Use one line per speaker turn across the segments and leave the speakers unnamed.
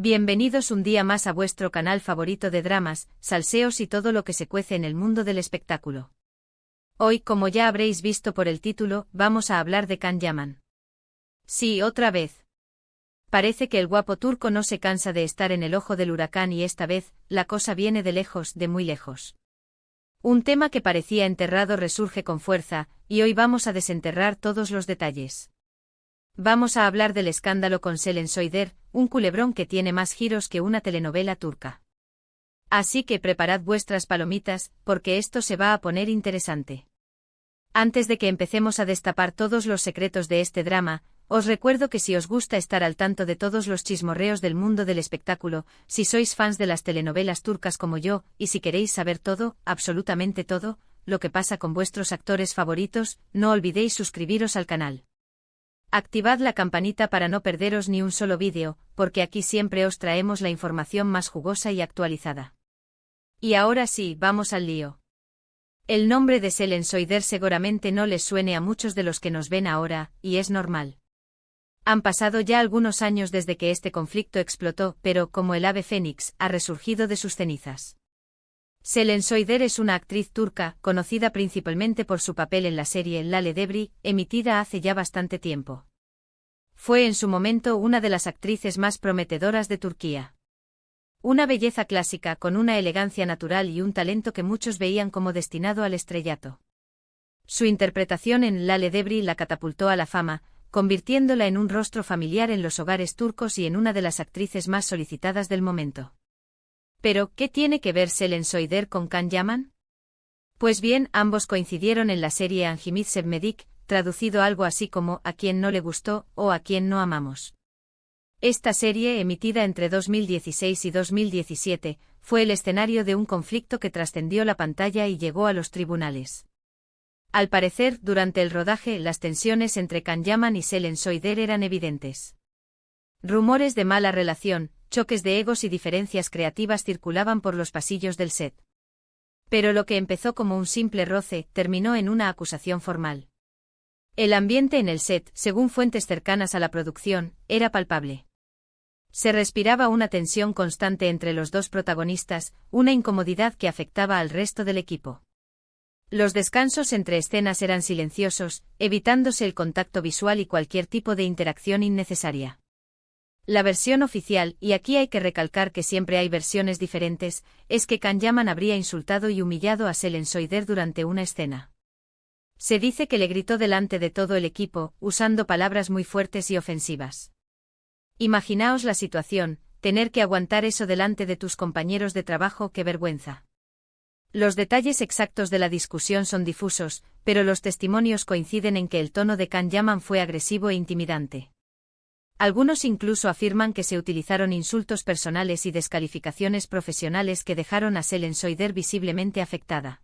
Bienvenidos un día más a vuestro canal favorito de dramas, salseos y todo lo que se cuece en el mundo del espectáculo. Hoy, como ya habréis visto por el título, vamos a hablar de Can Yaman. Sí, otra vez. Parece que el guapo turco no se cansa de estar en el ojo del huracán y esta vez, la cosa viene de lejos, de muy lejos. Un tema que parecía enterrado resurge con fuerza, y hoy vamos a desenterrar todos los detalles. Vamos a hablar del escándalo con Selen Soyder, un culebrón que tiene más giros que una telenovela turca. Así que preparad vuestras palomitas, porque esto se va a poner interesante. Antes de que empecemos a destapar todos los secretos de este drama, os recuerdo que si os gusta estar al tanto de todos los chismorreos del mundo del espectáculo, si sois fans de las telenovelas turcas como yo, y si queréis saber todo, absolutamente todo, lo que pasa con vuestros actores favoritos, no olvidéis suscribiros al canal. Activad la campanita para no perderos ni un solo vídeo, porque aquí siempre os traemos la información más jugosa y actualizada. Y ahora sí, vamos al lío. El nombre de Selen Soyder seguramente no les suene a muchos de los que nos ven ahora, y es normal. Han pasado ya algunos años desde que este conflicto explotó, pero, como el ave fénix, ha resurgido de sus cenizas. Selen Soyder es una actriz turca, conocida principalmente por su papel en la serie Lale Devri, emitida hace ya bastante tiempo. Fue en su momento una de las actrices más prometedoras de Turquía. Una belleza clásica con una elegancia natural y un talento que muchos veían como destinado al estrellato. Su interpretación en Lale Devri la catapultó a la fama, convirtiéndola en un rostro familiar en los hogares turcos y en una de las actrices más solicitadas del momento. Pero, ¿qué tiene que ver Selen Soyder con Can Yaman? Pues bien, ambos coincidieron en la serie Hangimit Sevmedik, traducido algo así como A quien no le gustó o A quien no amamos. Esta serie, emitida entre 2016 y 2017, fue el escenario de un conflicto que trascendió la pantalla y llegó a los tribunales. Al parecer, durante el rodaje, las tensiones entre Can Yaman y Selen Soyder eran evidentes. Rumores de mala relación, choques de egos y diferencias creativas circulaban por los pasillos del set. Pero lo que empezó como un simple roce, terminó en una acusación formal. El ambiente en el set, según fuentes cercanas a la producción, era palpable. Se respiraba una tensión constante entre los dos protagonistas, una incomodidad que afectaba al resto del equipo. Los descansos entre escenas eran silenciosos, evitándose el contacto visual y cualquier tipo de interacción innecesaria. La versión oficial, y aquí hay que recalcar que siempre hay versiones diferentes, es que Can Yaman habría insultado y humillado a Selen Soyder durante una escena. Se dice que le gritó delante de todo el equipo, usando palabras muy fuertes y ofensivas. Imaginaos la situación, tener que aguantar eso delante de tus compañeros de trabajo, qué vergüenza. Los detalles exactos de la discusión son difusos, pero los testimonios coinciden en que el tono de Can Yaman fue agresivo e intimidante. Algunos incluso afirman que se utilizaron insultos personales y descalificaciones profesionales que dejaron a Selen Soyder visiblemente afectada.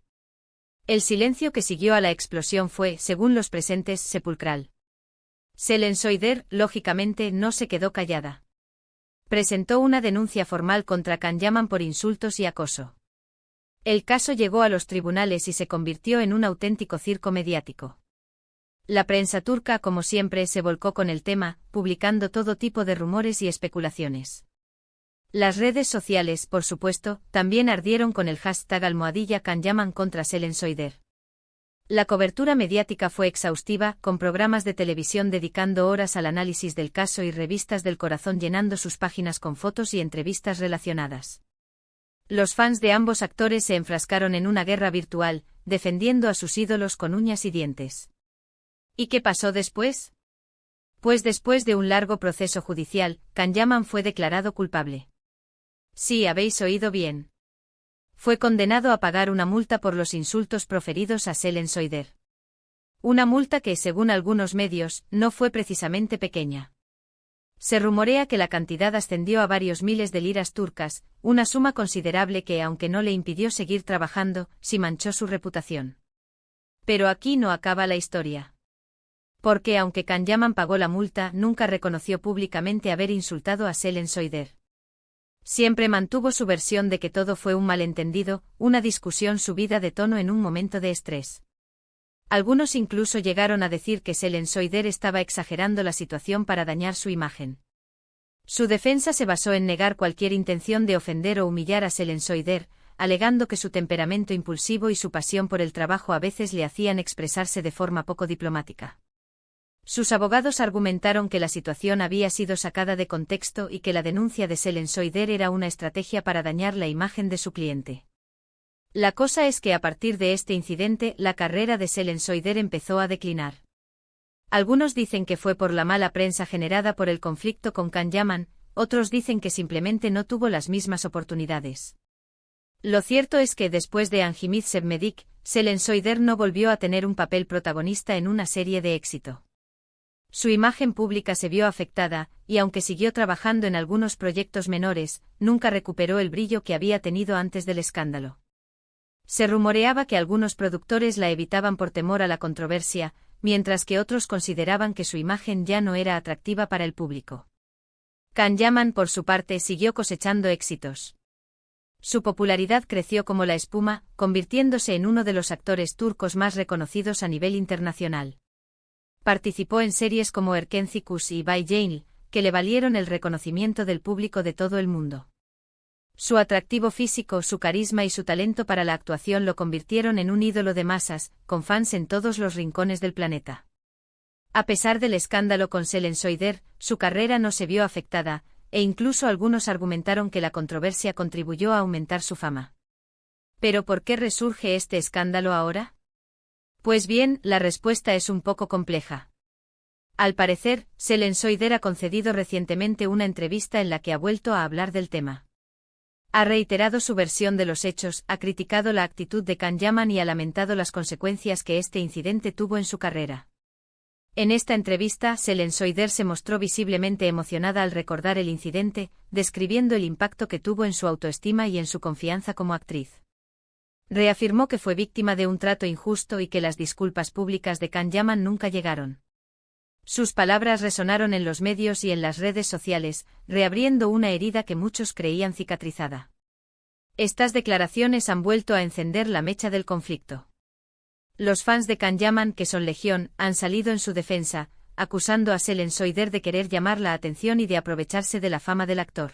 El silencio que siguió a la explosión fue, según los presentes, sepulcral. Selen Soyder, lógicamente, no se quedó callada. Presentó una denuncia formal contra Can Yaman por insultos y acoso. El caso llegó a los tribunales y se convirtió en un auténtico circo mediático. La prensa turca, como siempre, se volcó con el tema, publicando todo tipo de rumores y especulaciones. Las redes sociales, por supuesto, también ardieron con el hashtag #Can Yaman contra Selen Soyder. La cobertura mediática fue exhaustiva, con programas de televisión dedicando horas al análisis del caso y revistas del corazón llenando sus páginas con fotos y entrevistas relacionadas. Los fans de ambos actores se enfrascaron en una guerra virtual, defendiendo a sus ídolos con uñas y dientes. ¿Y qué pasó después? Pues después de un largo proceso judicial, Can Yaman fue declarado culpable. Sí, habéis oído bien. Fue condenado a pagar una multa por los insultos proferidos a Selen Soyder. Una multa que, según algunos medios, no fue precisamente pequeña. Se rumorea que la cantidad ascendió a varios miles de liras turcas, una suma considerable que, aunque no le impidió seguir trabajando, sí manchó su reputación. Pero aquí no acaba la historia. Porque aunque Can Yaman pagó la multa, nunca reconoció públicamente haber insultado a Selen Soyder. Siempre mantuvo su versión de que todo fue un malentendido, una discusión subida de tono en un momento de estrés. Algunos incluso llegaron a decir que Selen Soyder estaba exagerando la situación para dañar su imagen. Su defensa se basó en negar cualquier intención de ofender o humillar a Selen Soider, alegando que su temperamento impulsivo y su pasión por el trabajo a veces le hacían expresarse de forma poco diplomática. Sus abogados argumentaron que la situación había sido sacada de contexto y que la denuncia de Selen Soider era una estrategia para dañar la imagen de su cliente. La cosa es que a partir de este incidente la carrera de Selen Soider empezó a declinar. Algunos dicen que fue por la mala prensa generada por el conflicto con Can Yaman, otros dicen que simplemente no tuvo las mismas oportunidades. Lo cierto es que después de Anjimid Sebmedik, Selen Soider no volvió a tener un papel protagonista en una serie de éxito. Su imagen pública se vio afectada, y aunque siguió trabajando en algunos proyectos menores, nunca recuperó el brillo que había tenido antes del escándalo. Se rumoreaba que algunos productores la evitaban por temor a la controversia, mientras que otros consideraban que su imagen ya no era atractiva para el público. Can Yaman, por su parte, siguió cosechando éxitos. Su popularidad creció como la espuma, convirtiéndose en uno de los actores turcos más reconocidos a nivel internacional. Participó en series como Erkenci y Bay Jail, que le valieron el reconocimiento del público de todo el mundo. Su atractivo físico, su carisma y su talento para la actuación lo convirtieron en un ídolo de masas, con fans en todos los rincones del planeta. A pesar del escándalo con Selen Soider, su carrera no se vio afectada, e incluso algunos argumentaron que la controversia contribuyó a aumentar su fama. ¿Pero por qué resurge este escándalo ahora? Pues bien, la respuesta es un poco compleja. Al parecer, Selen Soider ha concedido recientemente una entrevista en la que ha vuelto a hablar del tema. Ha reiterado su versión de los hechos, ha criticado la actitud de Can Yaman y ha lamentado las consecuencias que este incidente tuvo en su carrera. En esta entrevista, Selen Soider se mostró visiblemente emocionada al recordar el incidente, describiendo el impacto que tuvo en su autoestima y en su confianza como actriz. Reafirmó que fue víctima de un trato injusto y que las disculpas públicas de Can Yaman nunca llegaron. Sus palabras resonaron en los medios y en las redes sociales, reabriendo una herida que muchos creían cicatrizada. Estas declaraciones han vuelto a encender la mecha del conflicto. Los fans de Can Yaman, que son legión, han salido en su defensa, acusando a Selen Soider de querer llamar la atención y de aprovecharse de la fama del actor.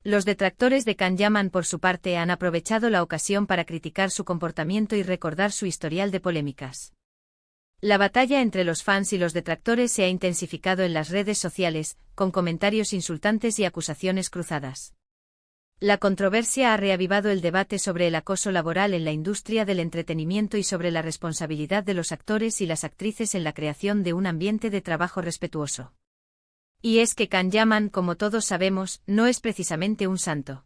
Los detractores de Can Yaman, por su parte, han aprovechado la ocasión para criticar su comportamiento y recordar su historial de polémicas. La batalla entre los fans y los detractores se ha intensificado en las redes sociales, con comentarios insultantes y acusaciones cruzadas. La controversia ha reavivado el debate sobre el acoso laboral en la industria del entretenimiento y sobre la responsabilidad de los actores y las actrices en la creación de un ambiente de trabajo respetuoso. Y es que Can Yaman, como todos sabemos, no es precisamente un santo.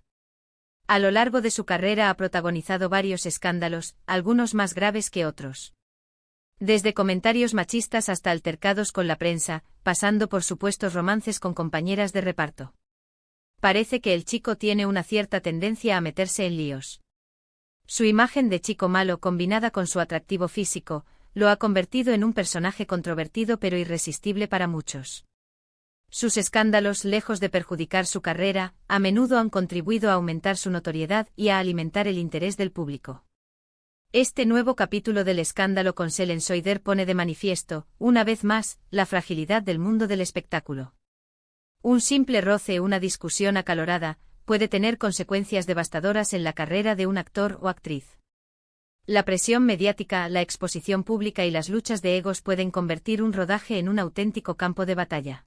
A lo largo de su carrera ha protagonizado varios escándalos, algunos más graves que otros. Desde comentarios machistas hasta altercados con la prensa, pasando por supuestos romances con compañeras de reparto. Parece que el chico tiene una cierta tendencia a meterse en líos. Su imagen de chico malo, combinada con su atractivo físico, lo ha convertido en un personaje controvertido pero irresistible para muchos. Sus escándalos, lejos de perjudicar su carrera, a menudo han contribuido a aumentar su notoriedad y a alimentar el interés del público. Este nuevo capítulo del escándalo con Selen Soider pone de manifiesto, una vez más, la fragilidad del mundo del espectáculo. Un simple roce, una discusión acalorada, puede tener consecuencias devastadoras en la carrera de un actor o actriz. La presión mediática, la exposición pública y las luchas de egos pueden convertir un rodaje en un auténtico campo de batalla.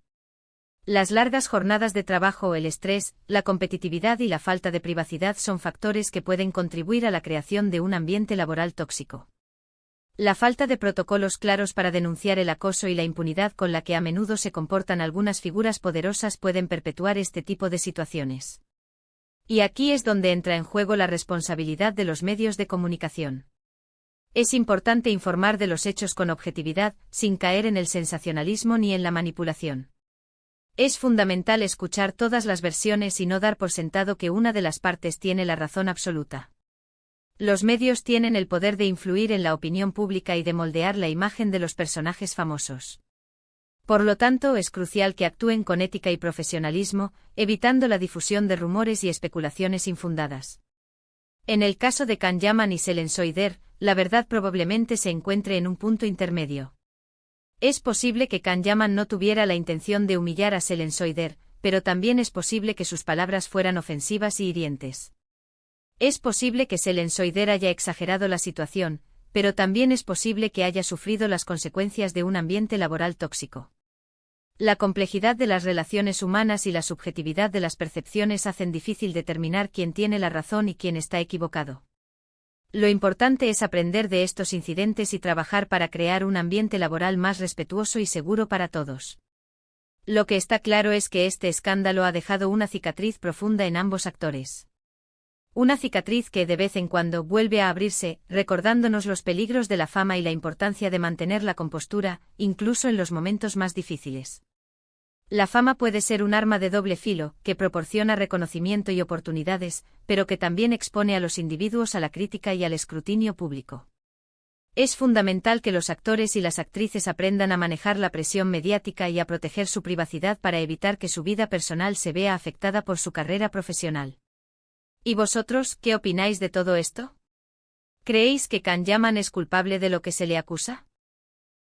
Las largas jornadas de trabajo, el estrés, la competitividad y la falta de privacidad son factores que pueden contribuir a la creación de un ambiente laboral tóxico. La falta de protocolos claros para denunciar el acoso y la impunidad con la que a menudo se comportan algunas figuras poderosas pueden perpetuar este tipo de situaciones. Y aquí es donde entra en juego la responsabilidad de los medios de comunicación. Es importante informar de los hechos con objetividad, sin caer en el sensacionalismo ni en la manipulación. Es fundamental escuchar todas las versiones y no dar por sentado que una de las partes tiene la razón absoluta. Los medios tienen el poder de influir en la opinión pública y de moldear la imagen de los personajes famosos. Por lo tanto, es crucial que actúen con ética y profesionalismo, evitando la difusión de rumores y especulaciones infundadas. En el caso de Can Yaman y Selen Soider, la verdad probablemente se encuentre en un punto intermedio. Es posible que Can Yaman no tuviera la intención de humillar a Selen Soider, pero también es posible que sus palabras fueran ofensivas y hirientes. Es posible que Selen Soider haya exagerado la situación, pero también es posible que haya sufrido las consecuencias de un ambiente laboral tóxico. La complejidad de las relaciones humanas y la subjetividad de las percepciones hacen difícil determinar quién tiene la razón y quién está equivocado. Lo importante es aprender de estos incidentes y trabajar para crear un ambiente laboral más respetuoso y seguro para todos. Lo que está claro es que este escándalo ha dejado una cicatriz profunda en ambos actores. Una cicatriz que de vez en cuando vuelve a abrirse, recordándonos los peligros de la fama y la importancia de mantener la compostura, incluso en los momentos más difíciles. La fama puede ser un arma de doble filo, que proporciona reconocimiento y oportunidades, pero que también expone a los individuos a la crítica y al escrutinio público. Es fundamental que los actores y las actrices aprendan a manejar la presión mediática y a proteger su privacidad para evitar que su vida personal se vea afectada por su carrera profesional. ¿Y vosotros, qué opináis de todo esto? ¿Creéis que Can Yaman es culpable de lo que se le acusa?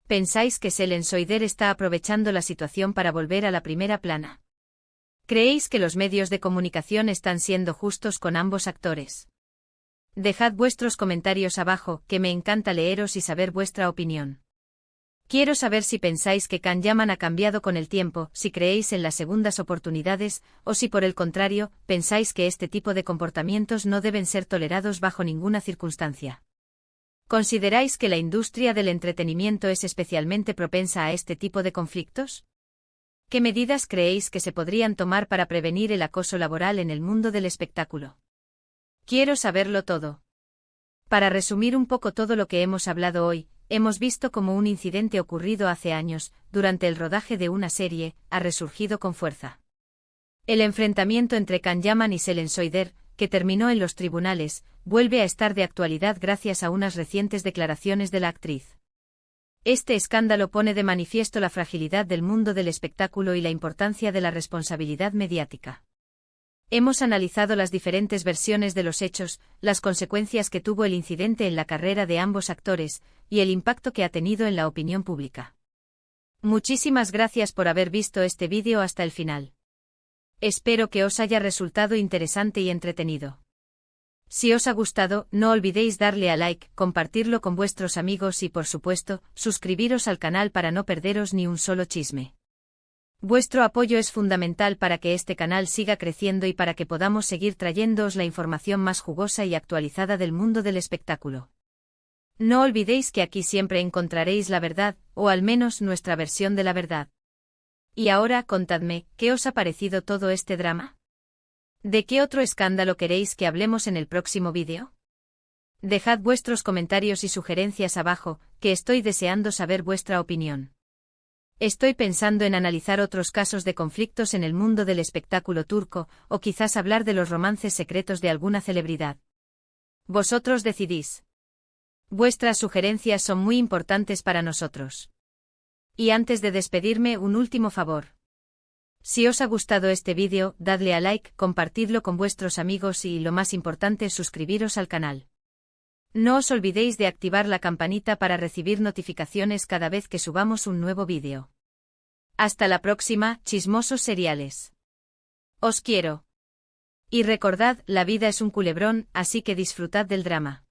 ¿Pensáis que Selen Soider está aprovechando la situación para volver a la primera plana? ¿Creéis que los medios de comunicación están siendo justos con ambos actores? Dejad vuestros comentarios abajo, que me encanta leeros y saber vuestra opinión. Quiero saber si pensáis que Can Yaman ha cambiado con el tiempo, si creéis en las segundas oportunidades, o si por el contrario, pensáis que este tipo de comportamientos no deben ser tolerados bajo ninguna circunstancia. ¿Consideráis que la industria del entretenimiento es especialmente propensa a este tipo de conflictos? ¿Qué medidas creéis que se podrían tomar para prevenir el acoso laboral en el mundo del espectáculo? Quiero saberlo todo. Para resumir un poco todo lo que hemos hablado hoy, hemos visto cómo un incidente ocurrido hace años, durante el rodaje de una serie, ha resurgido con fuerza. El enfrentamiento entre Can Yaman y Selen Soider, que terminó en los tribunales, vuelve a estar de actualidad gracias a unas recientes declaraciones de la actriz. Este escándalo pone de manifiesto la fragilidad del mundo del espectáculo y la importancia de la responsabilidad mediática. Hemos analizado las diferentes versiones de los hechos, las consecuencias que tuvo el incidente en la carrera de ambos actores, y el impacto que ha tenido en la opinión pública. Muchísimas gracias por haber visto este vídeo hasta el final. Espero que os haya resultado interesante y entretenido. Si os ha gustado, no olvidéis darle a like, compartirlo con vuestros amigos y por supuesto, suscribiros al canal para no perderos ni un solo chisme. Vuestro apoyo es fundamental para que este canal siga creciendo y para que podamos seguir trayéndoos la información más jugosa y actualizada del mundo del espectáculo. No olvidéis que aquí siempre encontraréis la verdad, o al menos nuestra versión de la verdad. Y ahora contadme, ¿qué os ha parecido todo este drama? ¿De qué otro escándalo queréis que hablemos en el próximo vídeo? Dejad vuestros comentarios y sugerencias abajo, que estoy deseando saber vuestra opinión. Estoy pensando en analizar otros casos de conflictos en el mundo del espectáculo turco, o quizás hablar de los romances secretos de alguna celebridad. Vosotros decidís. Vuestras sugerencias son muy importantes para nosotros. Y antes de despedirme, un último favor. Si os ha gustado este vídeo, dadle a like, compartidlo con vuestros amigos y, lo más importante, suscribiros al canal. No os olvidéis de activar la campanita para recibir notificaciones cada vez que subamos un nuevo vídeo. Hasta la próxima, chismosos seriales. Os quiero. Y recordad, la vida es un culebrón, así que disfrutad del drama.